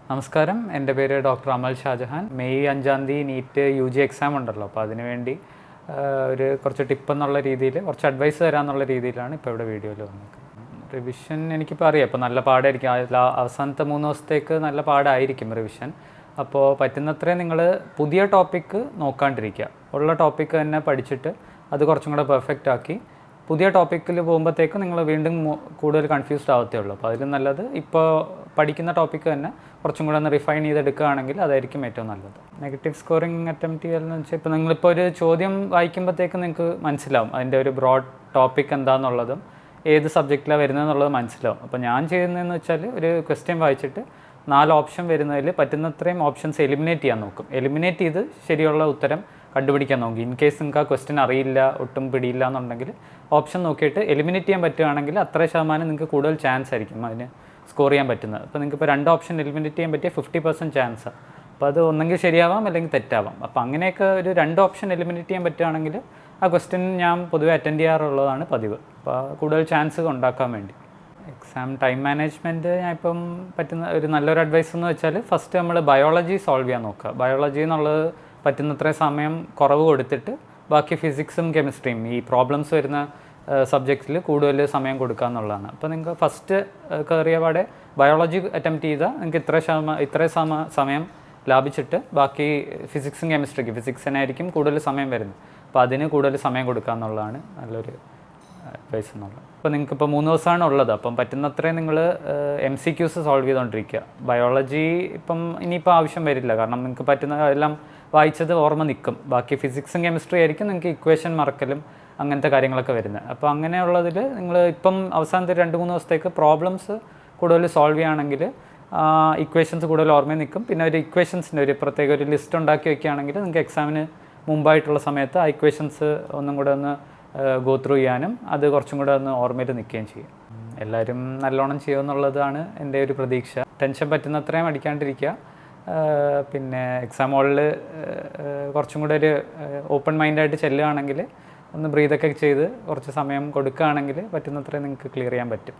നമസ്കാരം, എൻ്റെ പേര് ഡോക്ടർ അമൽ ഷാജഹാൻ. മെയ് 5-ാം തീയതി നീറ്റ് UG എക്സാം ഉണ്ടല്ലോ, അപ്പോൾ അതിനുവേണ്ടി ഒരു കുറച്ച് ടിപ്പ് എന്നുള്ള രീതിയിൽ കുറച്ച് അഡ്വൈസ് തരാമെന്നുള്ള രീതിയിലാണ് ഇപ്പോൾ ഇവിടെ വീഡിയോയിൽ വന്നിരിക്കുന്നത്. റിവിഷൻ എനിക്കിപ്പോൾ അറിയാം, ഇപ്പോൾ നല്ല പാടായിരിക്കും. അവസാനത്തെ 3 ദിവസത്തേക്ക് നല്ല പാടായിരിക്കും റിവിഷൻ. അപ്പോൾ പറ്റുന്നത്രയും നിങ്ങൾ പുതിയ ടോപ്പിക്ക് നോക്കാണ്ടിരിക്കുക. ഉള്ള ടോപ്പിക്ക് തന്നെ പഠിച്ചിട്ട് അത് കുറച്ചും കൂടെ പെർഫെക്റ്റ് ആക്കി പുതിയ ടോപ്പിക്കിൽ പോകുമ്പോഴത്തേക്ക് നിങ്ങൾ വീണ്ടും കൂടുതൽ കൺഫ്യൂസ്ഡ് ആവത്തേ ഉള്ളൂ. അപ്പോൾ അതിൽ നല്ലത് ഇപ്പോൾ പഠിക്കുന്ന ടോപ്പിക്ക് തന്നെ കുറച്ചും കൂടെ ഒന്ന് റിഫൈൻ ചെയ്തെടുക്കുകയാണെങ്കിൽ അതായിരിക്കും ഏറ്റവും നല്ലത്. നെഗറ്റീവ് സ്കോറിങ് അറ്റംപ്റ്റ് ചെയ്യാമെന്ന് വെച്ചാൽ ഇപ്പോൾ നിങ്ങളിപ്പോൾ ഒരു ചോദ്യം വായിക്കുമ്പോഴത്തേക്ക് നിങ്ങൾക്ക് മനസ്സിലാവും അതിൻ്റെ ഒരു ബ്രോഡ് ടോപ്പിക് എന്താണെന്നുള്ളതും ഏത് സബ്ജക്റ്റിലാണ് വരുന്നതെന്നുള്ളത് മനസ്സിലാവും. അപ്പോൾ ഞാൻ ചെയ്യുന്നതെന്ന് വെച്ചാൽ ഒരു ക്വസ്റ്റ്യൻ വായിച്ചിട്ട് 4 ഓപ്ഷൻ വരുന്നതിൽ പറ്റുന്നത്രയും ഓപ്ഷൻസ് എലിമിനേറ്റ് ചെയ്യാൻ നോക്കും. എലിമിനേറ്റ് ചെയ്ത് ശരിയുള്ള ഉത്തരം കണ്ടുപിടിക്കാൻ നോക്കി. ഇൻ കേസ് നിങ്ങൾക്ക് ആ ക്വസ്റ്റ്യൻ അറിയില്ല, ഒട്ടും പിടിയില്ല എന്നുണ്ടെങ്കിൽ ഓപ്ഷൻ നോക്കിയിട്ട് എലിമിനേറ്റ് ചെയ്യാൻ പറ്റുകയാണെങ്കിൽ അത്ര ശതമാനം നിങ്ങൾക്ക് കൂടുതൽ ചാൻസ് ആയിരിക്കും അതിന് സ്കോർ ചെയ്യാൻ പറ്റുന്നത്. അപ്പോൾ നിങ്ങൾക്ക് ഇപ്പോൾ 2 ഓപ്ഷൻ എലിമിനേറ്റ് ചെയ്യാൻ പറ്റിയ 50% ചാൻസാണ്. അപ്പോൾ അത് ഒന്നെങ്കിൽ ശരിയാവാം അല്ലെങ്കിൽ തെറ്റാവാം. അപ്പോൾ അങ്ങനെയൊക്കെ ഒരു 2 ഓപ്ഷൻ എലിമിനേറ്റ് ചെയ്യാൻ പറ്റുകയാണെങ്കിൽ ആ ക്വസ്റ്റ്യൻ ഞാൻ പൊതുവെ അറ്റൻഡ് ചെയ്യാറുള്ളതാണ് പതിവ്. അപ്പോൾ കൂടുതൽ ചാൻസ് ഉണ്ടാക്കാൻ വേണ്ടി. എക്സാം ടൈം മാനേജ്മെൻറ്റ് ഞാൻ ഇപ്പം പറ്റുന്ന ഒരു നല്ലൊരു അഡ്വൈസ് എന്ന് വെച്ചാൽ ഫസ്റ്റ് നമ്മൾ ബയോളജി സോൾവ് ചെയ്യാൻ നോക്കുക. ബയോളജി എന്നുള്ളത് പറ്റുന്നത്രയും സമയം കുറവ് കൊടുത്തിട്ട് ബാക്കി ഫിസിക്സും കെമിസ്ട്രിയും ഈ പ്രോബ്ലംസ് വരുന്ന സബ്ജക്റ്റിൽ കൂടുതൽ സമയം കൊടുക്കുക എന്നുള്ളതാണ്. അപ്പോൾ നിങ്ങൾക്ക് ഫസ്റ്റ് കയറിയ പാടെ ബയോളജി അറ്റംപ്റ്റ് ചെയ്താൽ നിങ്ങൾക്ക് ഇത്ര സമയം ലാഭിച്ചിട്ട് ബാക്കി ഫിസിക്സും കെമിസ്ട്രിക്ക് ഫിസിക്സിനായിരിക്കും കൂടുതൽ സമയം വരുന്നത്. അപ്പോൾ അതിന് കൂടുതൽ സമയം കൊടുക്കുക എന്നുള്ളതാണ് നല്ലൊരു അഡ്വൈസ് എന്നുള്ളത്. ഇപ്പോൾ നിങ്ങൾക്കിപ്പോൾ 3 ദിവസമാണ് ഉള്ളത്, അപ്പം പറ്റുന്നത്രയും നിങ്ങൾ MCQs സോൾവ് ചെയ്തുകൊണ്ടിരിക്കുക. ബയോളജി ഇപ്പം ഇനിയിപ്പോൾ ആവശ്യം വരില്ല, കാരണം നിങ്ങൾക്ക് പറ്റുന്ന എല്ലാം വായിച്ചത് ഓർമ്മ നിൽക്കും. ബാക്കി ഫിസിക്സും കെമിസ്ട്രി ആയിരിക്കും നിങ്ങൾക്ക് ഇക്വേഷൻ മറക്കലും അങ്ങനത്തെ കാര്യങ്ങളൊക്കെ വരുന്നത്. അപ്പോൾ അങ്ങനെയുള്ളതിൽ നിങ്ങൾ ഇപ്പം അവസാനത്തെ 2-3 ദിവസത്തേക്ക് പ്രോബ്ലംസ് കൂടുതൽ സോൾവ് ചെയ്യുകയാണെങ്കിൽ ഇക്വേഷൻസ് കൂടുതൽ ഓർമ്മ നിൽക്കും. പിന്നെ ഒരു ഇക്വേഷൻസിൻ്റെ ഒരു പ്രത്യേക ഒരു ലിസ്റ്റ് ഉണ്ടാക്കി വയ്ക്കുകയാണെങ്കിൽ നിങ്ങൾക്ക് എക്സാമിന് മുമ്പായിട്ടുള്ള സമയത്ത് ആ ഇക്വേഷൻസ് ഒന്നും കൂടെ ഒന്ന് ഗോ ത്രൂ ചെയ്യാനും അത് കുറച്ചും കൂടെ ഒന്ന് ഓർമ്മയിൽ നിൽക്കുകയും ചെയ്യും. എല്ലാവരും നല്ലോണം ചെയ്യുമെന്നുള്ളതാണ് എൻ്റെ ഒരു പ്രതീക്ഷ. ടെൻഷൻ പറ്റുന്നത്രയും അടിക്കാണ്ടിരിക്കുക. പിന്നെ എക്സാം ഹോളിൽ കുറച്ചും കൂടെ ഒരു ഓപ്പൺ മൈൻഡായിട്ട് ചെല്ലുകയാണെങ്കിൽ ഒന്ന് ബ്രീതൊക്കെ ചെയ്ത് കുറച്ച് സമയം കൊടുക്കുകയാണെങ്കിൽ പറ്റുന്നത്രയും നിങ്ങൾക്ക് ക്ലിയർ ചെയ്യാൻ പറ്റും.